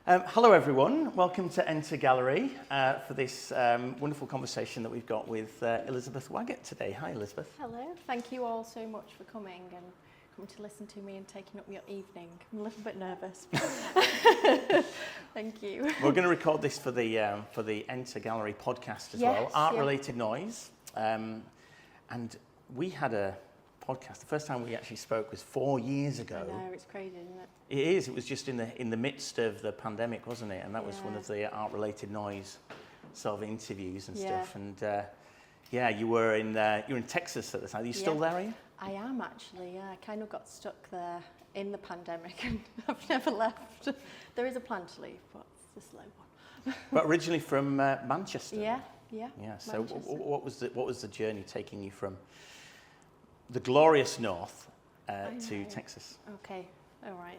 Hello everyone, welcome to Enter Gallery for this wonderful conversation that we've got with Elizabeth Waggett today. Hi Elizabeth. Hello, thank you all so much for coming and coming to listen to me and taking up your evening. I'm a little bit nervous. Thank you. We're going to record this for the Enter Gallery podcast as well, art-related noise. And we had a podcast. The first time we actually spoke was 4 years ago. I know, it's crazy, isn't it? It is. It was just in the midst of the pandemic, wasn't it? And that was one of the art-related noise sort of interviews and stuff. And you were in Texas at the time. Are you still there? Are you? I am actually. Yeah, I kind of got stuck there in the pandemic, and I've never left. There is a plan to leave, but it's a slow one. But originally from Manchester. Yeah. So what was the journey taking you from the glorious north to Texas? Okay. All right.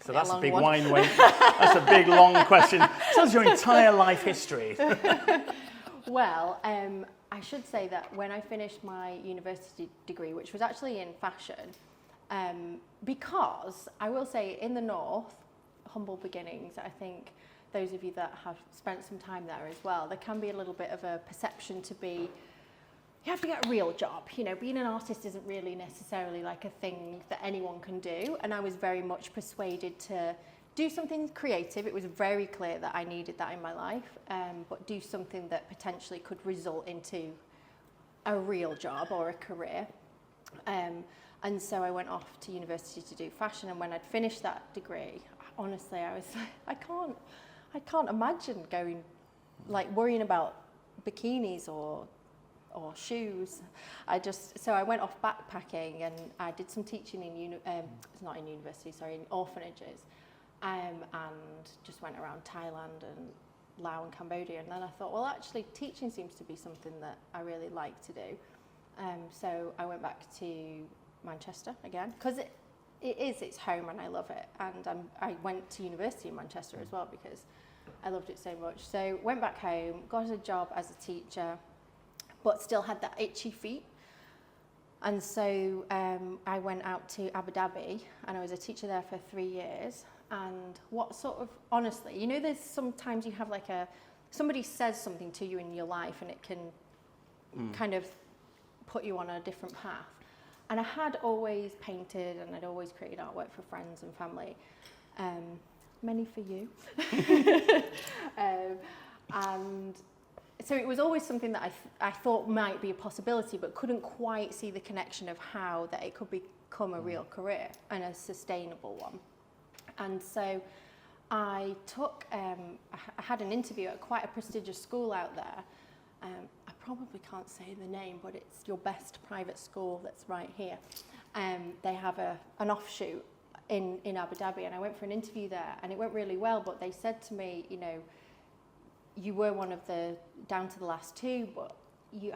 So that's a big wine way. That's a big long question. Tells your entire life history. Well, I should say that when I finished my university degree, which was actually in fashion, because I will say in the north, humble beginnings, I think those of you that have spent some time there as well, there can be a little bit of a perception to be, you have to get a real job. You know, being an artist isn't really necessarily like a thing that anyone can do. And I was very much persuaded to do something creative. It was very clear that I needed that in my life, but do something that potentially could result into a real job or a career. And so I went off to university to do fashion. And when I'd finished that degree, honestly, I was like, I can't imagine going, like worrying about bikinis or shoes. So I went off backpacking and I did some teaching in orphanages, and just went around Thailand and Laos and Cambodia. And then I thought, well, actually teaching seems to be something that I really like to do. So I went back to Manchester again, because it's home and I love it. And I went to university in Manchester as well because I loved it so much. So went back home, got a job as a teacher, but still had that itchy feet. And so I went out to Abu Dhabi and I was a teacher there for 3 years. And what sort of, honestly, you know, there's sometimes you have like somebody says something to you in your life and it can kind of put you on a different path. And I had always painted and I'd always created artwork for friends and family, many for you. And so it was always something that I thought might be a possibility, but couldn't quite see the connection of how that it could become a real career and a sustainable one. And so I took, I had an interview at quite a prestigious school out there. I probably can't say the name, but it's your best private school that's right here. They have an offshoot in Abu Dhabi, and I went for an interview there and it went really well, but they said to me, you know, you were one of the down to the last two, but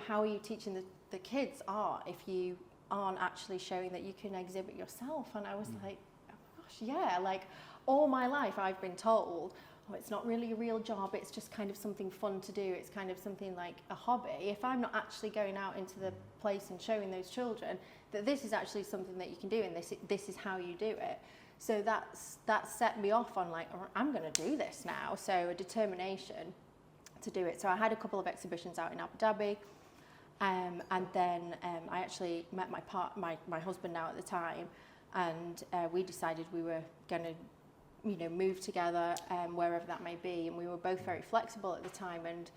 how are you teaching the kids art if you aren't actually showing that you can exhibit yourself? And I was like, oh gosh, yeah, like all my life I've been told, oh, it's not really a real job, it's just kind of something fun to do, it's kind of something like a hobby. If I'm not actually going out into the place and showing those children that this is actually something that you can do and this is how you do it. So that set me off on like, I'm going to do this now. So a determination to do it. So I had a couple of exhibitions out in Abu Dhabi, and then I actually met my husband now at the time, and we decided we were going to, you know, move together wherever that may be. And we were both very flexible at the time, and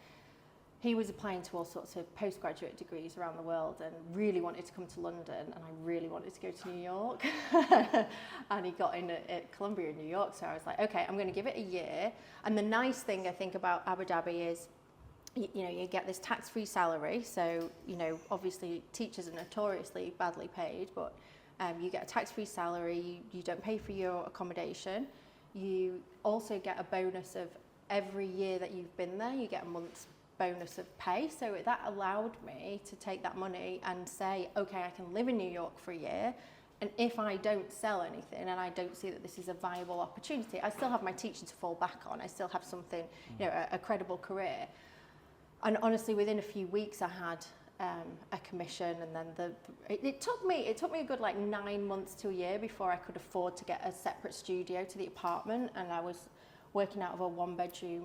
he was applying to all sorts of postgraduate degrees around the world and really wanted to come to London, and I really wanted to go to New York. And he got in at Columbia in New York, so I was like, okay, I'm going to give it a year. And the nice thing I think about Abu Dhabi is, you know, you get this tax-free salary. So, you know, obviously teachers are notoriously badly paid, but you get a tax-free salary, you don't pay for your accommodation. You also get a bonus of every year that you've been there, you get a month's bonus of pay. So that allowed me to take that money and say, okay, I can live in New York for a year, and if I don't sell anything and I don't see that this is a viable opportunity, I still have my teaching to fall back on. I still have something, you know, a credible career. And honestly, within a few weeks I had a commission, and then it took me a good like 9 months to a year before I could afford to get a separate studio to the apartment. And I was working out of a 1-bedroom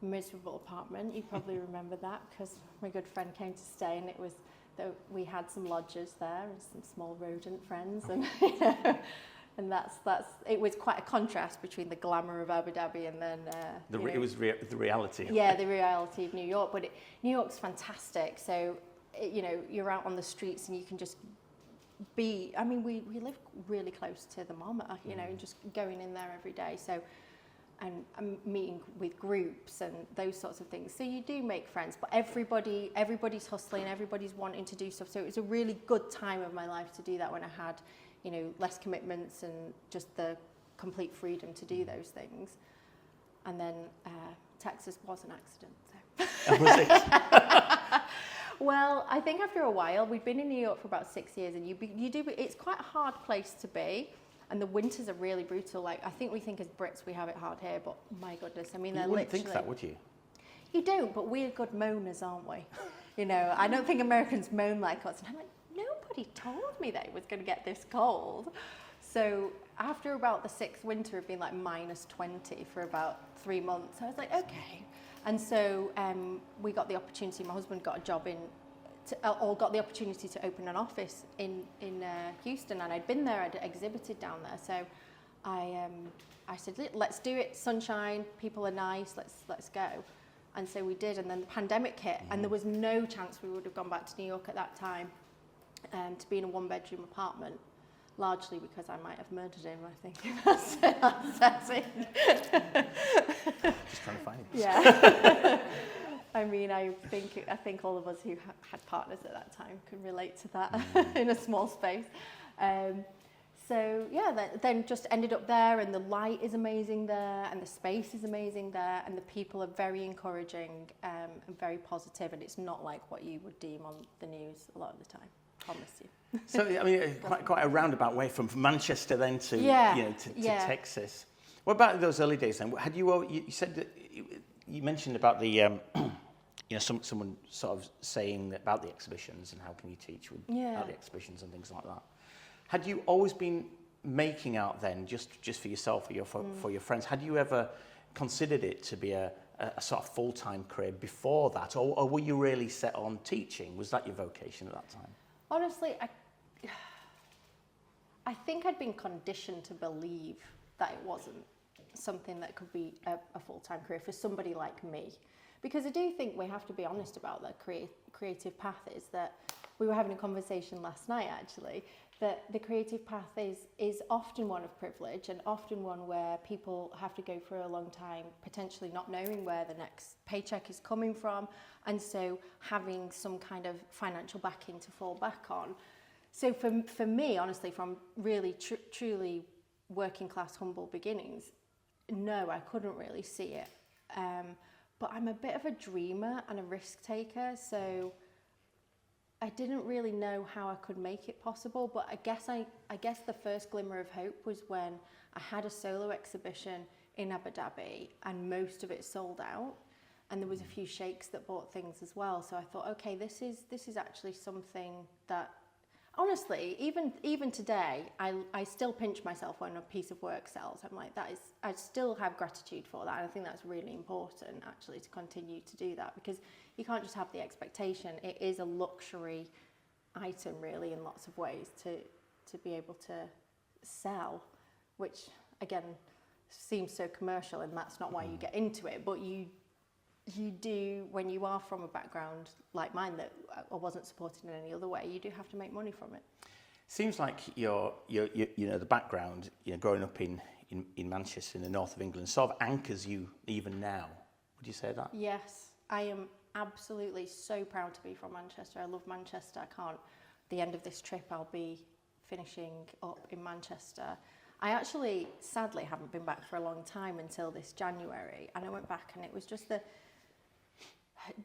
miserable apartment. You probably remember that because my good friend came to stay, and it was that we had some lodgers there and some small rodent friends, and and that's it was quite a contrast between the glamour of Abu Dhabi and then it was the reality. Yeah, the reality of New York. But New York's fantastic. So you're out on the streets and you can just be. I mean, we live really close to the Mama, just going in there every day. So. And meeting with groups and those sorts of things. So you do make friends, but everybody's hustling, everybody's wanting to do stuff. So it was a really good time of my life to do that when I had, less commitments and just the complete freedom to do those things. And then Texas was an accident. So. Was it? Well, I think after a while, we'd been in New York for about 6 years, and it's quite a hard place to be. And the winters are really brutal. Like, I think we think as Brits we have it hard here, but my goodness, I mean, you wouldn't think that, would you? You don't, but we're good moaners, aren't we? I don't think Americans moan like us. And I'm like, nobody told me that it was going to get this cold. So after about the 6th winter of being like -20 for about 3 months, I was like, okay. And so we got the opportunity. My husband got a job got the opportunity to open an office in Houston, and I'd been there, I'd exhibited down there. So I said, let's do it, sunshine, people are nice, let's go. And so we did, and then the pandemic hit, and there was no chance we would have gone back to New York at that time to be in a 1-bedroom apartment, largely because I might have murdered him, I think. That's it. Just trying to find him. Yeah. I mean, I think all of us who had partners at that time can relate to that in a small space. So yeah, then just ended up there, and the light is amazing there, and the space is amazing there, and the people are very encouraging and very positive, and it's not like what you would deem on the news a lot of the time. Promise you. So I mean, quite a roundabout way from Manchester then to to Texas. What about those early days then? Had you said that you mentioned about the someone sort of saying about the exhibitions and how can you teach about the exhibitions and things like that. Had you always been making art then, just for yourself or for your friends? Had you ever considered it to be a sort of full-time career before that, or were you really set on teaching? Was that your vocation at that time? Honestly, I think I'd been conditioned to believe that it wasn't something that could be a full-time career for somebody like me. Because I do think we have to be honest about the creative path is that we were having a conversation last night actually, that the creative path is often one of privilege and often one where people have to go for a long time potentially not knowing where the next paycheck is coming from, and so having some kind of financial backing to fall back on. So for me, honestly, from really truly working class humble beginnings, no, I couldn't really see it. But I'm a bit of a dreamer and a risk taker, so I didn't really know how I could make it possible. But I guess the first glimmer of hope was when I had a solo exhibition in Abu Dhabi, and most of it sold out, and there was a few sheikhs that bought things as well. So I thought, okay, this is actually something that, honestly, even today, I still pinch myself when a piece of work sells. I'm like, I still have gratitude for that. And I think that's really important, actually, to continue to do that, because you can't just have the expectation. It is a luxury item, really, in lots of ways, to be able to sell, which, again, seems so commercial, and that's not why you get into it. But you do, when you are from a background like mine that I wasn't supported in any other way, you do have to make money from it. Seems like your the background, growing up in Manchester in the north of England sort of anchors you even now. Would you say that? Yes, I am absolutely so proud to be from Manchester. I love Manchester. I can't. At the end of this trip, I'll be finishing up in Manchester. I actually, sadly, haven't been back for a long time until this January, and I went back, and it was just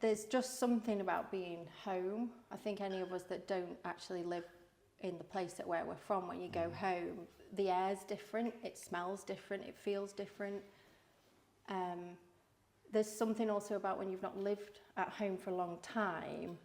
there's just something about being home. I think any of us that don't actually live in the place where we're from, when you go home, the air's different, it smells different, it feels different. There's something also about when you've not lived at home for a long time,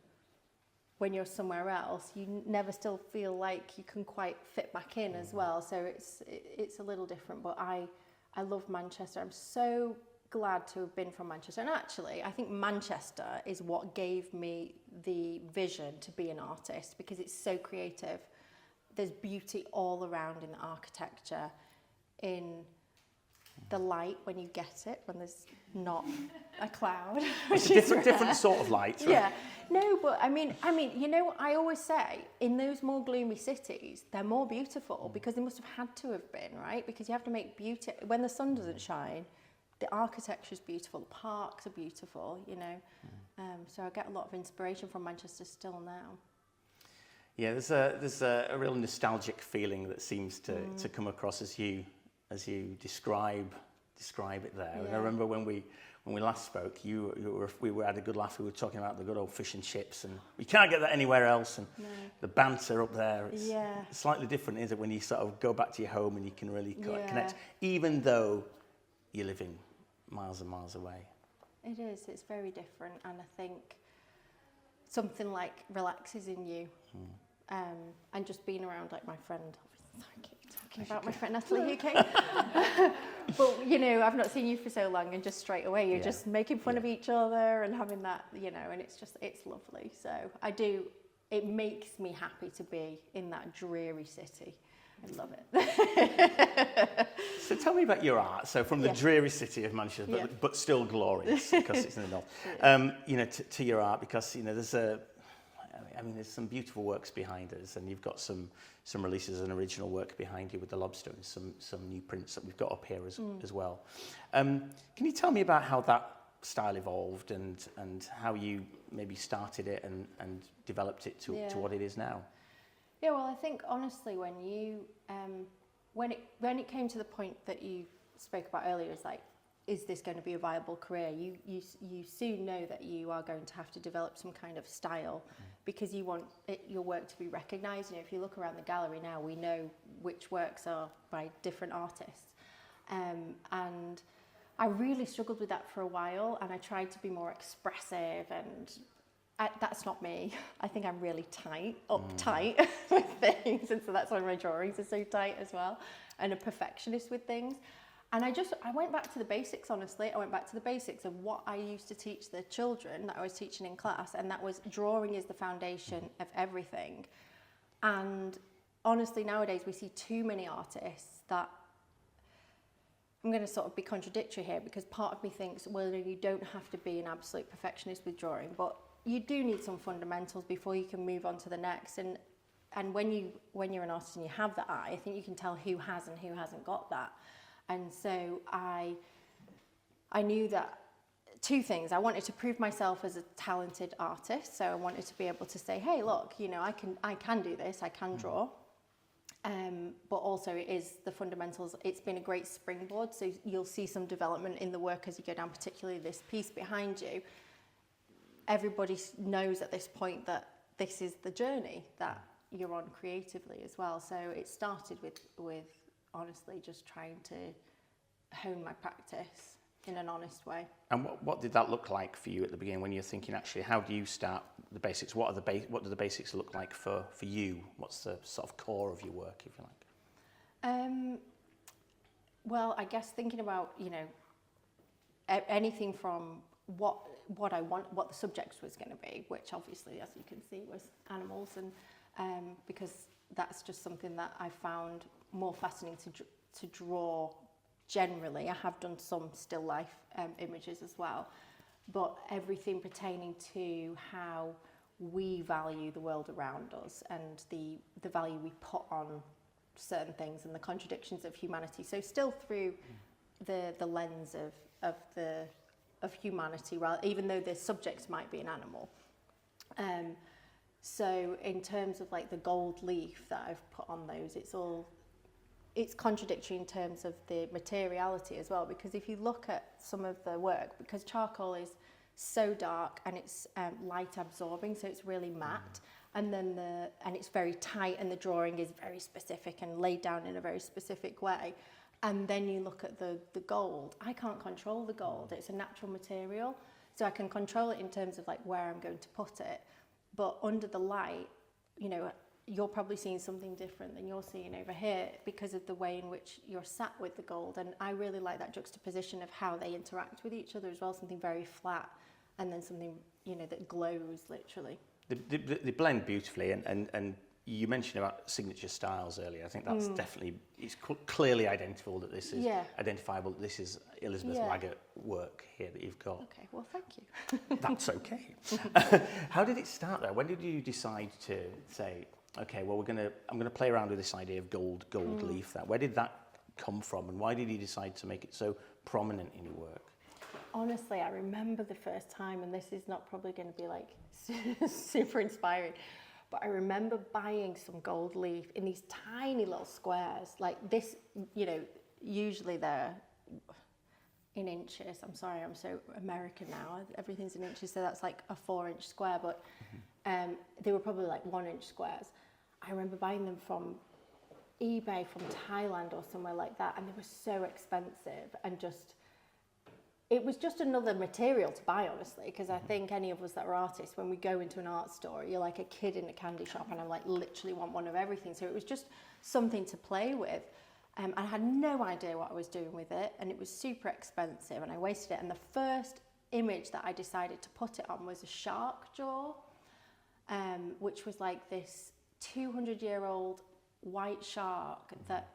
when you're somewhere else, you never still feel like you can quite fit back in as well. So it's a little different, but I I love Manchester. I'm so glad to have been from Manchester. And actually, I think Manchester is what gave me the vision to be an artist, because it's so creative. There's beauty all around in the architecture, in the light when you get it, when there's not a cloud. It's a different sort of light, right? Yeah. No, but I mean, you know, I always say in those more gloomy cities, they're more beautiful because they must have had to have been, right? Because you have to make beauty when the sun doesn't shine. The architecture's beautiful, the parks are beautiful, you know. So I get a lot of inspiration from Manchester still now. Yeah, there's a real nostalgic feeling that seems to come across as you describe it there. Yeah. And I remember when we last spoke, we had a good laugh. We were talking about the good old fish and chips, and you can't get that anywhere else. And the banter up there, it's slightly different, isn't it? When you sort of go back to your home and you can really connect, even though you're living miles and miles away. It is. It's very different, and I think something like relaxes in you, and just being around like my friend. I keep talking about my friend Natalie UK. But, you know, I've not seen you for so long, and just straight away you're just making fun of each other and having that, you know, and it's lovely. So it makes me happy to be in that dreary city. I love it. So tell me about your art. So from the dreary city of Manchester, but still glorious because it's in the north. You know, to your art, because, you know, there's some beautiful works behind us, and you've got some releases and original work behind you with the Lobster, and some new prints that we've got up here as well. Can you tell me about how that style evolved and how you maybe started it and developed it to what it is now? Yeah, well, I think honestly, when you when it came to the point that you spoke about earlier, it's like, is this going to be a viable career? You soon know that you are going to have to develop some kind of style, because you want your work to be recognised. You know, if you look around the gallery now, we know which works are by different artists, and I really struggled with that for a while, and I tried to be more expressive, and that's not me. I think I'm really uptight with things, and so that's why my drawings are so tight as well, and a perfectionist with things. And I went back to the basics, honestly. I went back to the basics of what I used to teach the children that I was teaching in class, and that was drawing is the foundation of everything. And honestly, nowadays we see too many artists that, I'm going to sort of be contradictory here, because part of me thinks, well, you don't have to be an absolute perfectionist with drawing, but you do need some fundamentals before you can move on to the next. And when you're an artist and you have that eye, I think you can tell who has and who hasn't got that. And so I knew that two things. I wanted to prove myself as a talented artist. So I wanted to be able to say, hey, look, you know, I can do this, I can draw. But also it is the fundamentals. It's been a great springboard. So you'll see some development in the work as you go down, particularly this piece behind you. Everybody knows at this point that this is the journey that you're on creatively as well. So it started with honestly just trying to hone my practice in an honest way. And what did that look like for you at the beginning, when you're thinking, actually, how do you start the basics? What do the basics look like for you? What's the sort of core of your work, if you like? Well, I guess thinking about, you know, anything from what I want, what the subject was going to be, which obviously, as you can see, was animals, and because that's just something that I found more fascinating to draw generally. I have done some still life images as well, but everything pertaining to how we value the world around us and the value we put on certain things and the contradictions of humanity. So still through the lens of humanity, even though the subjects might be an animal. So in terms of like the gold leaf that I've put on those, it's contradictory in terms of the materiality as well, because if you look at some of the work, because charcoal is so dark and it's light absorbing, so it's really matte, and then and it's very tight, and the drawing is very specific and laid down in a very specific way. And then you look at the gold. I can't control the gold. It's a natural material, so I can control it in terms of like where I'm going to put it. But under the light, you know, you're probably seeing something different than you're seeing over here because of the way in which you're sat with the gold. And I really like that juxtaposition of how they interact with each other as well, something very flat and then something, you know, that glows literally. They blend beautifully, and you mentioned about signature styles earlier. I think that's definitely, it's clearly identifiable that this is identifiable. That this is Elizabeth Waggett work here that you've got. Okay, well, thank you. That's okay. How did it start there? When did you decide to say, okay, well, I'm gonna play around with this idea of gold leaf? There, where did that come from, and why did you decide to make it so prominent in your work? Honestly, I remember the first time, and this is not probably going to be like super inspiring, but I remember buying some gold leaf in these tiny little squares, like this, you know, usually they're in inches. I'm sorry, I'm so American now. Everything's in inches, so that's like a 4-inch square, but they were probably like 1-inch squares. I remember buying them from eBay from Thailand or somewhere like that, and they were so expensive, and it was just another material to buy, honestly, because I think any of us that are artists, when we go into an art store, you're like a kid in a candy shop, and I like literally want one of everything. So it was just something to play with. I had no idea what I was doing with it, and it was super expensive, and I wasted it. And the first image that I decided to put it on was a shark jaw, which was like this 200-year-old white shark that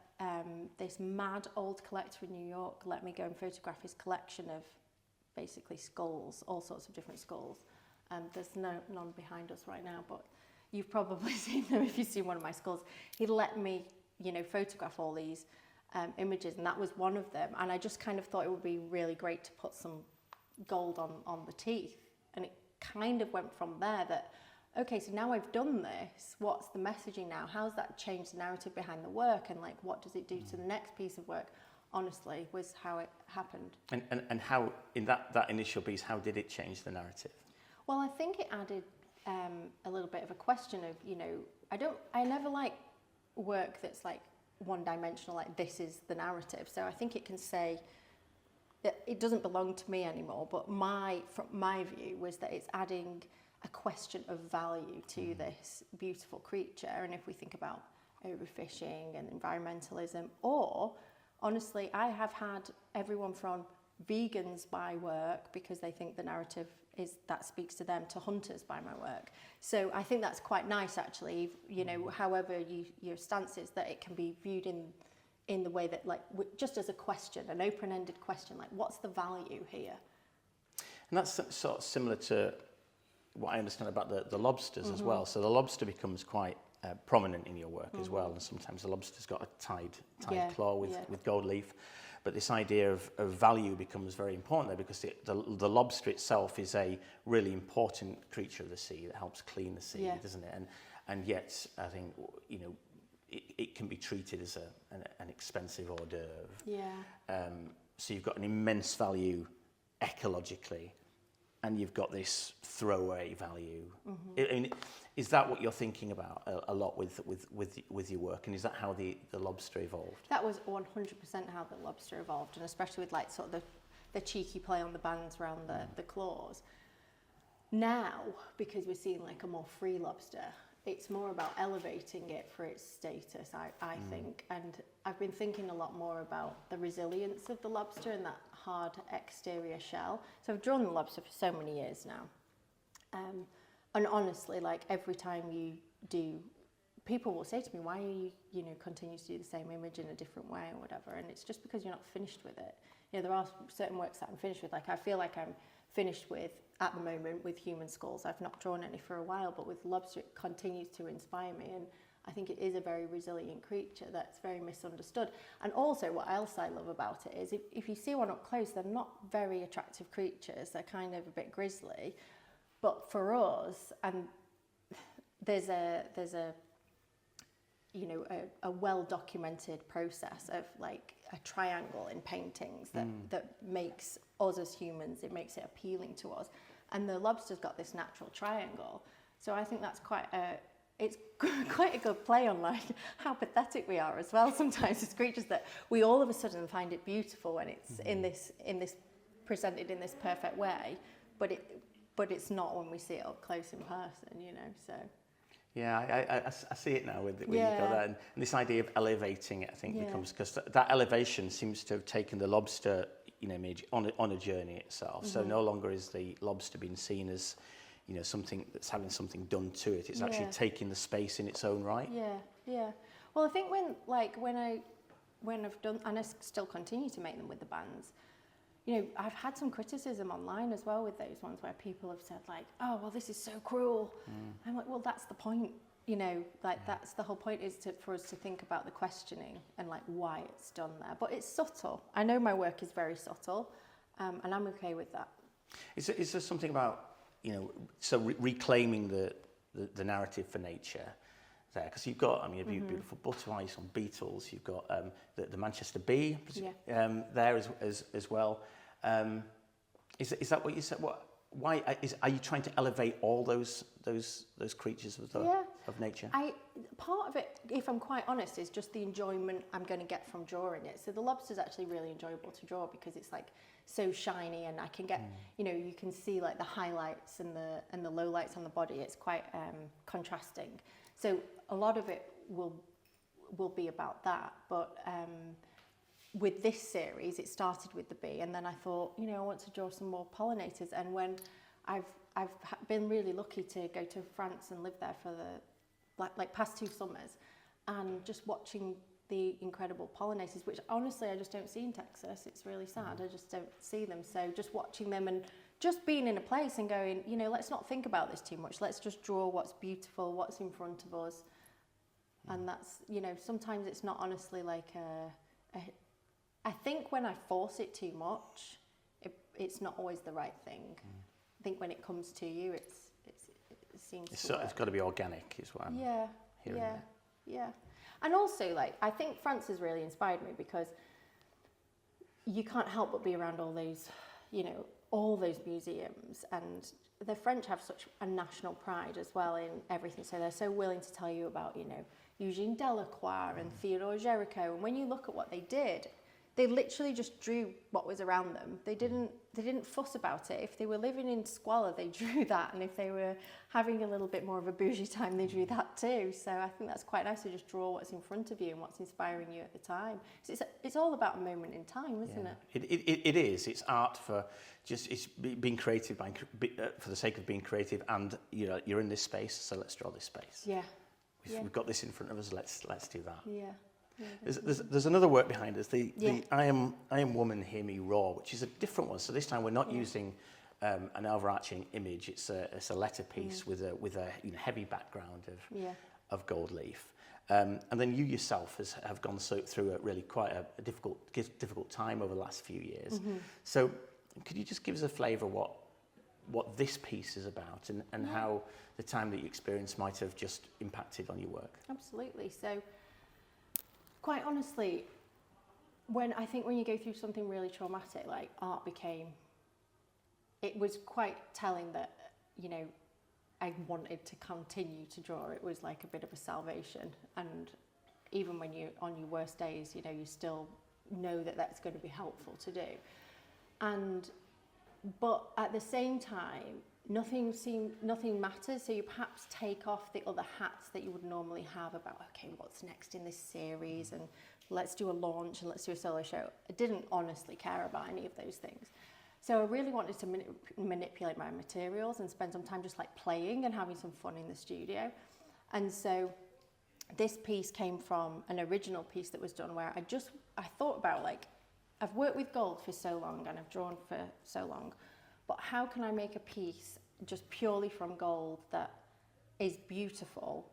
this mad old collector in New York let me go and photograph his collection of basically skulls, all sorts of different skulls. There's none behind us right now, but you've probably seen them if you've seen one of my skulls. He let me, you know, photograph all these images, and that was one of them. And I just kind of thought it would be really great to put some gold on the teeth. And it kind of went from there that, okay, so now I've done this, what's the messaging now? How's that changed the narrative behind the work? And like, what does it do to the next piece of work? Honestly, was how it happened. And how, in that initial piece, how did it change the narrative? Well, I think it added a little bit of a question of, you know, I never like work that's like one-dimensional, like this is the narrative. So I think it can say that it doesn't belong to me anymore, but from my view was that it's adding a question of value to this beautiful creature. And if we think about overfishing and environmentalism, or honestly, I have had everyone from vegans buy work because they think the narrative that speaks to them, to hunters buy my work. So I think that's quite nice, actually, you know, however your stance is, that it can be viewed in the way that, like, just as a question, an open-ended question, like, what's the value here? And that's sort of similar to what I understand about the lobsters as well. So the lobster becomes quite prominent in your work as well, and sometimes the lobster's got a tied claw with gold leaf. But this idea of value becomes very important there, because the lobster itself is a really important creature of the sea that helps clean the sea, doesn't it? And yet, I think, you know, it can be treated as an expensive hors d'oeuvre. Yeah. So you've got an immense value ecologically, and you've got this throwaway value. I mean, is that what you're thinking about a lot with your work, and is that how the lobster evolved? That was 100% how the lobster evolved, and especially with like sort of the cheeky play on the bands around the claws. Now, because we're seeing like a more free lobster, it's more about elevating it for its status, I think. And I've been thinking a lot more about the resilience of the lobster and that hard exterior shell. So I've drawn the lobster for so many years now. And honestly, like every time you do, people will say to me, why are you know, continue to do the same image in a different way or whatever? And it's just because you're not finished with it. You know, there are certain works that I'm finished with. Like I feel like I'm finished with, at the moment, with human skulls. I've not drawn any for a while, but with lobster it continues to inspire me, and I think it is a very resilient creature that's very misunderstood. And also what else I love about it is if you see one up close, they're not very attractive creatures. They're kind of a bit grisly, but for us, and there's a you know, a well-documented process of like a triangle in paintings that makes us as humans, it makes it appealing to us. And the lobster's got this natural triangle. So I think that's quite a good play on like how pathetic we are as well sometimes as creatures, that we all of a sudden find it beautiful when it's in this presented in this perfect way, but it's not when we see it up close in person, you know, so. Yeah, I see it now with you Yeah. got that, and this idea of elevating it, I think Yeah. becomes, because that elevation seems to have taken the lobster, image on a journey itself. So no longer is the lobster being seen as, something that's having something done to it. It's actually taking the space in its own right. Yeah, yeah. Well, I think when I've done, and I still continue to make them with the bands, I've had some criticism online as well with those ones where people have said like, oh, well, this is so cruel. I'm like, well, that's the point, that's the whole point, is for us to think about the questioning and like why it's done there. But it's subtle. I know my work is very subtle, and I'm okay with that. Is there something about, reclaiming the narrative for nature there? Because you've got, a beautiful butterflies on beetles. You've got the Manchester bee there as well. Is that what you said? Why are you trying to elevate all those creatures of nature? Part of it, if I'm quite honest, is just the enjoyment I'm going to get from drawing it. So the lobster's actually really enjoyable to draw because it's like so shiny, and I can get, you can see like the highlights and the lowlights on the body. It's quite contrasting. So a lot of it will be about that, but with this series, it started with the bee, and then I thought, I want to draw some more pollinators. And when I've been really lucky to go to France and live there for the like past 2 summers, and just watching the incredible pollinators, which honestly I just don't see in Texas. It's really sad. I just don't see them. So just watching them and just being in a place and going, let's not think about this too much. Let's just draw what's beautiful, what's in front of us. And that's, sometimes it's not honestly like I think when I force it too much, it's not always the right thing. I think when it comes to you, it seems to work. It's got to be organic, is what I'm hearing. Yeah. And also, I think France has really inspired me, because you can't help but be around all those, all those museums, and the French have such a national pride as well in everything. So they're so willing to tell you about, Eugene Delacroix and Theodore Géricault. And when you look at what they did, they literally just drew what was around them. They didn't fuss about it. If they were living in squalor, they drew that. And if they were having a little bit more of a bougie time, they drew that too. So I think that's quite nice to just draw what's in front of you and what's inspiring you at the time. So it's all about a moment in time, isn't it? It is. It's art for it's being creative for the sake of being creative, and you're in this space, so let's draw this space. Yeah. We've got this in front of us. Let's do that. Yeah. There's another work behind us. The I am woman, hear me roar, which is a different one. So this time we're not using an overarching image. It's a letter piece with a heavy background of gold leaf. And then you yourself have gone through quite a difficult time over the last few years. So could you just give us a flavour of what this piece is about, and how the time that you experienced might have just impacted on your work? Absolutely. So quite honestly, when you go through something really traumatic, like art it was quite telling that, I wanted to continue to draw. It was like a bit of a salvation. And even when you're on your worst days, you still know that that's going to be helpful to do. But at the same time, nothing matters. So you perhaps take off the other hats that you would normally have about, okay, what's next in this series, and let's do a launch and let's do a solo show. I didn't honestly care about any of those things. So I really wanted to manipulate my materials and spend some time just playing and having some fun in the studio. And so this piece came from an original piece that was done where I thought about I've worked with gold for so long and I've drawn for so long, but how can I make a piece just purely from gold that is beautiful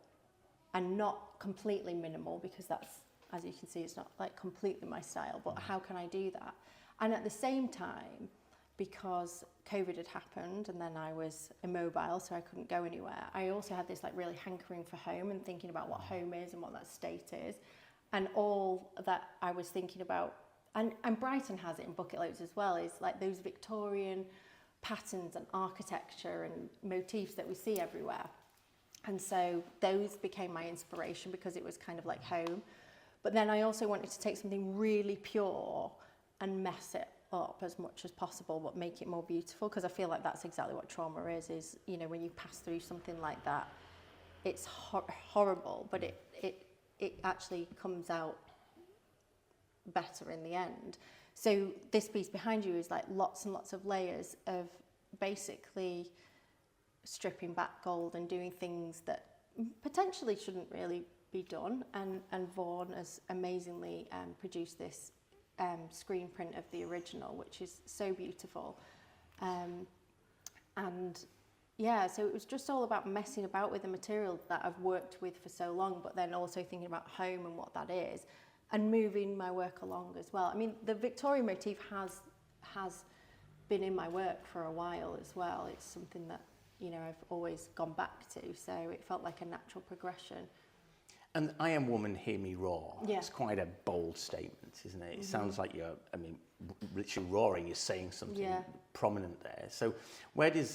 and not completely minimal, because that's, as you can see, it's not completely my style, but how can I do that? And at the same time, because COVID had happened and then I was immobile, so I couldn't go anywhere, I also had this really hankering for home and thinking about what home is and what that state is. And all that I was thinking about, and Brighton has it in bucket loads as well, is those Victorian patterns and architecture and motifs that we see everywhere. And so those became my inspiration because it was kind of like home. But then I also wanted to take something really pure and mess it up as much as possible, but make it more beautiful, because I feel like that's exactly what trauma is when you pass through something like that, it's horrible, but it actually comes out better in the end. So this piece behind you is like lots and lots of layers of basically stripping back gold and doing things that potentially shouldn't really be done. And Vaughan has amazingly produced this screen print of the original, which is so beautiful. And yeah, so it was just all about messing about with the material that I've worked with for so long, but then also thinking about home and what that is, and moving my work along as well. I mean, the Victorian motif has been in my work for a while as well. It's something that, you know, I've always gone back to, so it felt like a natural progression. And I Am Woman, Hear Me Roar. Yeah. It's quite a bold statement, isn't it? It sounds like you're, I mean, literally roaring, you're saying something prominent there. So where did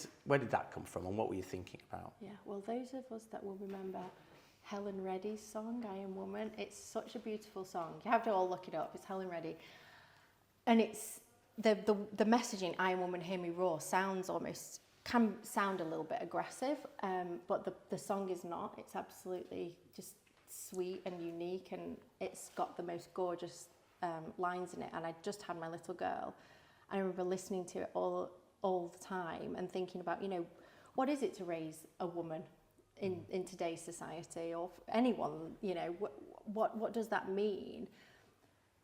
that come from, and what were you thinking about? Yeah, well, those of us that will remember Helen Reddy's song, I Am Woman, it's such a beautiful song. You have to all look it up. It's Helen Reddy. And it's the messaging, I Am Woman, Hear Me Roar, can sound a little bit aggressive, but the song is not. It's absolutely just sweet and unique, and it's got the most gorgeous lines in it. And I just had my little girl, and I remember listening to it all the time and thinking about, you know, what is it to raise a woman in today's society, or anyone, you know, what does that mean,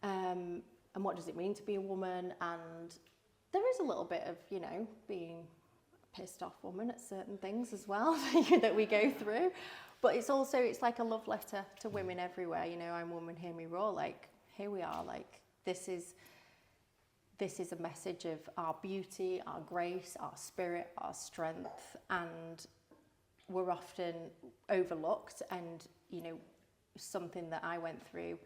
and what does it mean to be a woman? And there is a little bit of, you know, being a pissed off woman at certain things as well that we go through. But it's like a love letter to women everywhere. You know, I'm Woman, Hear Me Roar. Like, here we are. Like, this is a message of our beauty, our grace, our spirit, our strength, and we're often overlooked. And, you know, something that I went through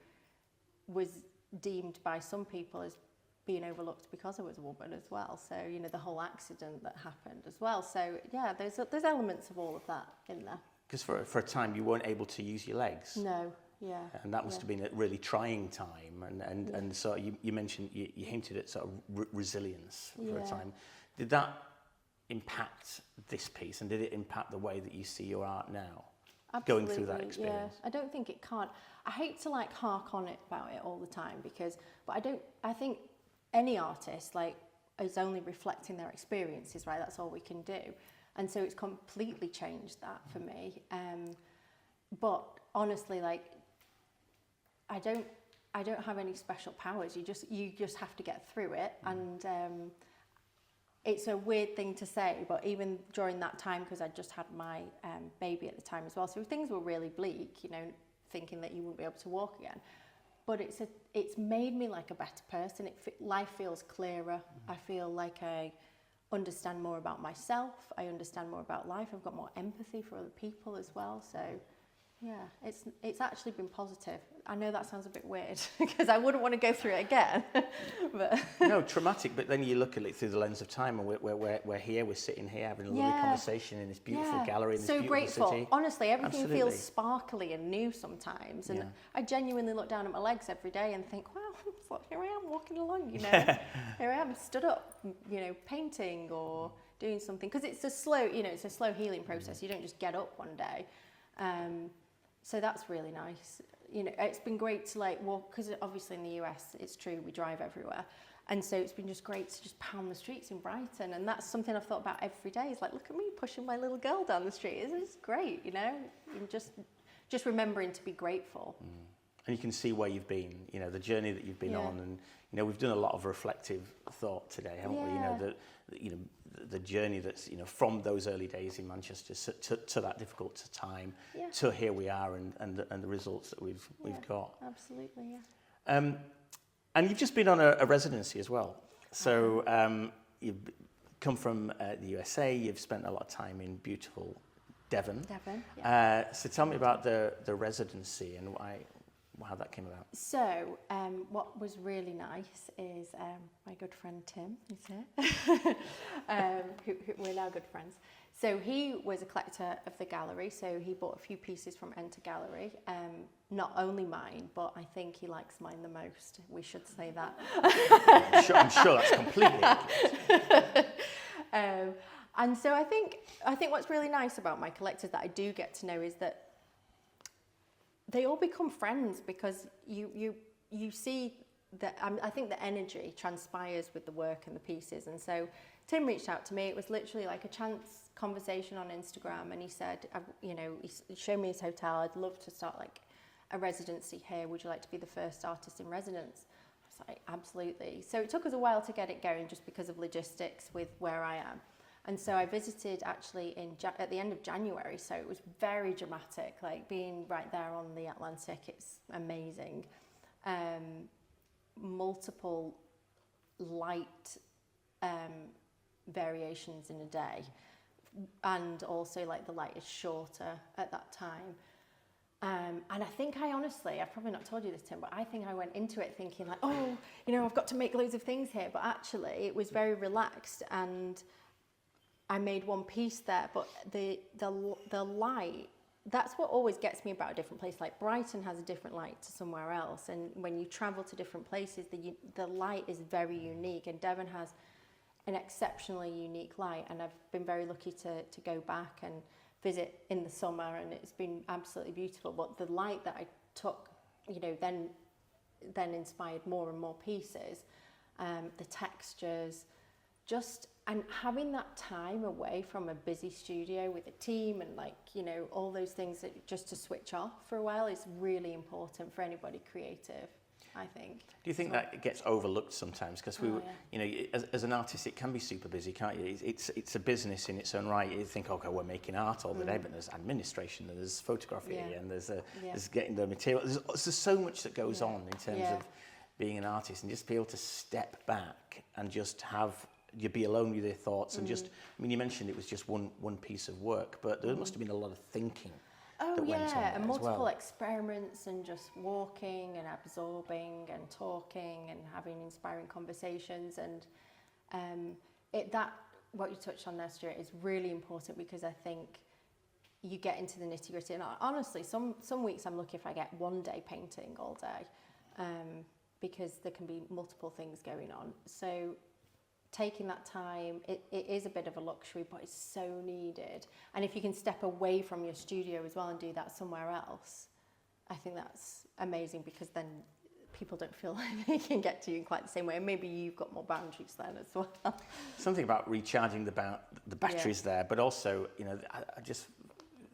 was deemed by some people as being overlooked because I was a woman as well. So, you know, the whole accident that happened as well. So, yeah, there's elements of all of that in there. Because for a time you weren't able to use your legs. No, yeah. And that must have been a really trying time. And so you mentioned, you hinted at sort of resilience for a time. Did that impact this piece, and did it impact the way that you see your art now? Absolutely, going through that experience? Yeah. I don't think it can't. I hate to like hark on it about it all the time I think any artist like is only reflecting their experiences, right? That's all we can do. And so it's completely changed that for me. But honestly, like, I don't have any special powers. You just have to get through it. And it's a weird thing to say, but even during that time, because I just had my baby at the time as well, so things were really bleak, you know, thinking that you wouldn't be able to walk again. But it's made me like a better person. Life feels clearer. I feel like I understand more about myself. I understand more about life. I've got more empathy for other people as well. So yeah, it's actually been positive. I know that sounds a bit weird because I wouldn't want to go through it again. But no, traumatic, but then you look at it through the lens of time, and we're here, we're sitting here having a lovely conversation in this beautiful gallery in this beautiful grateful. City. Honestly, everything feels sparkly and new sometimes, and I genuinely look down at my legs every day and think, wow, here I am walking along, you know. Here I am stood up, you know, painting or doing something, because it's a slow healing process. You don't just get up one day. So that's really nice. You know, it's been great to like walk, because obviously in the US, it's true, we drive everywhere. And so it's been just great to just pound the streets in Brighton. And that's something I've thought about every day. It's like, look at me pushing my little girl down the street. It's great, you know, and just remembering to be grateful. And you can see where you've been, you know, the journey that you've been on. And, you know, we've done a lot of reflective thought today, haven't we? You know, the journey that's, you know, from those early days in Manchester to that difficult time, to here we are, and the results that we've got. Absolutely, yeah. And you've just been on a residency as well. So you've come from the USA. You've spent a lot of time in beautiful Devon. So tell me about the residency and how that came about. So what was really nice is my good friend Tim, who's here, who we're now good friends. So he was a collector of the gallery, so he bought a few pieces from Enter Gallery, not only mine, but I think he likes mine the most. We should say that. I'm sure that's completely accurate. And so I think what's really nice about my collectors that I do get to know is that they all become friends, because you see that. I think the energy transpires with the work and the pieces. And so Tim reached out to me. It was literally like a chance conversation on Instagram, and he said, he showed me his hotel. I'd love to start like a residency here. Would you like to be the first artist in residence? I was like, absolutely. So it took us a while to get it going, just because of logistics with where I am. And so I visited actually at the end of January, so it was very dramatic, like being right there on the Atlantic. It's amazing. Multiple light variations in a day, and also like the light is shorter at that time. And I think I've probably not told you this, Tim, but I think I went into it thinking like, oh, I've got to make loads of things here. But actually it was very relaxed, and I made one piece there. But the light, that's what always gets me about a different place. Like Brighton has a different light to somewhere else. And when you travel to different places, the light is very unique. And Devon has an exceptionally unique light. And I've been very lucky to go back and visit in the summer, and it's been absolutely beautiful. But the light that I took, then inspired more and more pieces, the textures, and having that time away from a busy studio with a team and all those things, that just to switch off for a while is really important for anybody creative, I think. Do you think that it gets overlooked sometimes? Because as an artist, it can be super busy, can't you? It's a business in its own right. You think, okay, we're making art all the day, but there's administration, and there's photography, and there's getting the material. There's so much that goes on in terms of being an artist, and just be able to step back and just you be alone with your thoughts, and you mentioned it was just one piece of work, but there must have been a lot of thinking. Oh yeah, and multiple experiments, and just walking and absorbing and talking and having inspiring conversations. And what you touched on there, Stuart, is really important, because I think you get into the nitty gritty. And honestly, some weeks I'm lucky if I get one day painting all day, because there can be multiple things going on. So taking that time, it is a bit of a luxury, but it's so needed. And if you can step away from your studio as well and do that somewhere else, I think that's amazing, because then people don't feel like they can get to you in quite the same way. And maybe you've got more boundaries then as well. Something about recharging the batteries there, but also, I just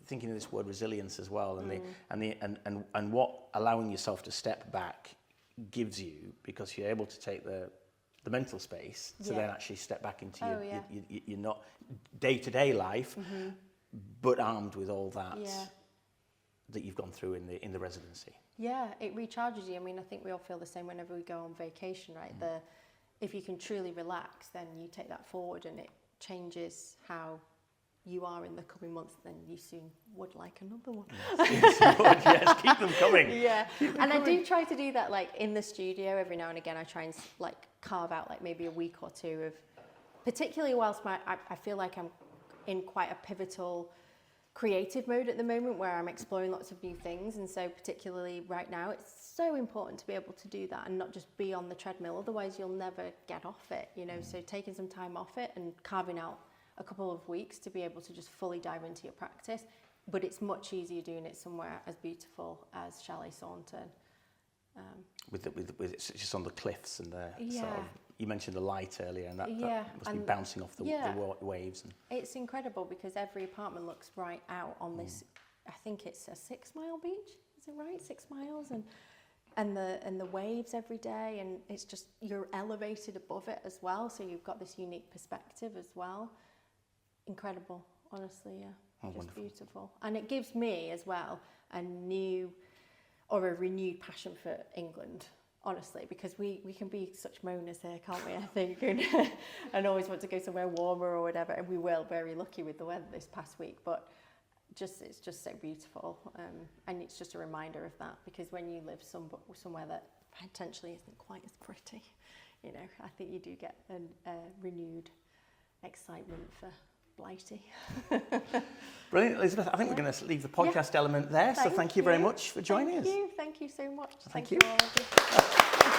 thinking of this word resilience as well, and what allowing yourself to step back gives you, because you're able to take the mental space to then actually step back into your not day-to-day life, but armed with all that that you've gone through in the residency. Yeah, it recharges you. I mean, I think we all feel the same whenever we go on vacation, right? If you can truly relax, then you take that forward, and it changes how you are in the coming months. Then you soon would like another one. Yes, keep them coming. Yeah, and I do try to do that, like in the studio every now and again. I try and carve out maybe a week or two of, particularly whilst I feel like I'm in quite a pivotal creative mode at the moment, where I'm exploring lots of new things. And so particularly right now, it's so important to be able to do that and not just be on the treadmill. Otherwise you'll never get off it, so taking some time off it and carving out a couple of weeks to be able to just fully dive into your practice. But it's much easier doing it somewhere as beautiful as Chalet Saunton. With it's just on the cliffs, and sort of, you mentioned the light earlier, and that must be bouncing off the waves. And it's incredible, because every apartment looks right out on this. I think it's a 6 mile beach. Is it right? 6 miles, and the waves every day, and it's just, you're elevated above it as well, so you've got this unique perspective as well. Incredible, honestly, just wonderful. Beautiful. And it gives me as well a renewed passion for England, honestly, because we can be such moaners here, can't we, I think, and always want to go somewhere warmer or whatever, and we were very lucky with the weather this past week, but it's just so beautiful, and it's just a reminder of that, because when you live somewhere that potentially isn't quite as pretty, I think you do get a renewed excitement for Blighty. Brilliant, Elizabeth. I think we're going to leave the podcast element there. So thank you very much for joining us. Thank you so much. Thank you. All of you.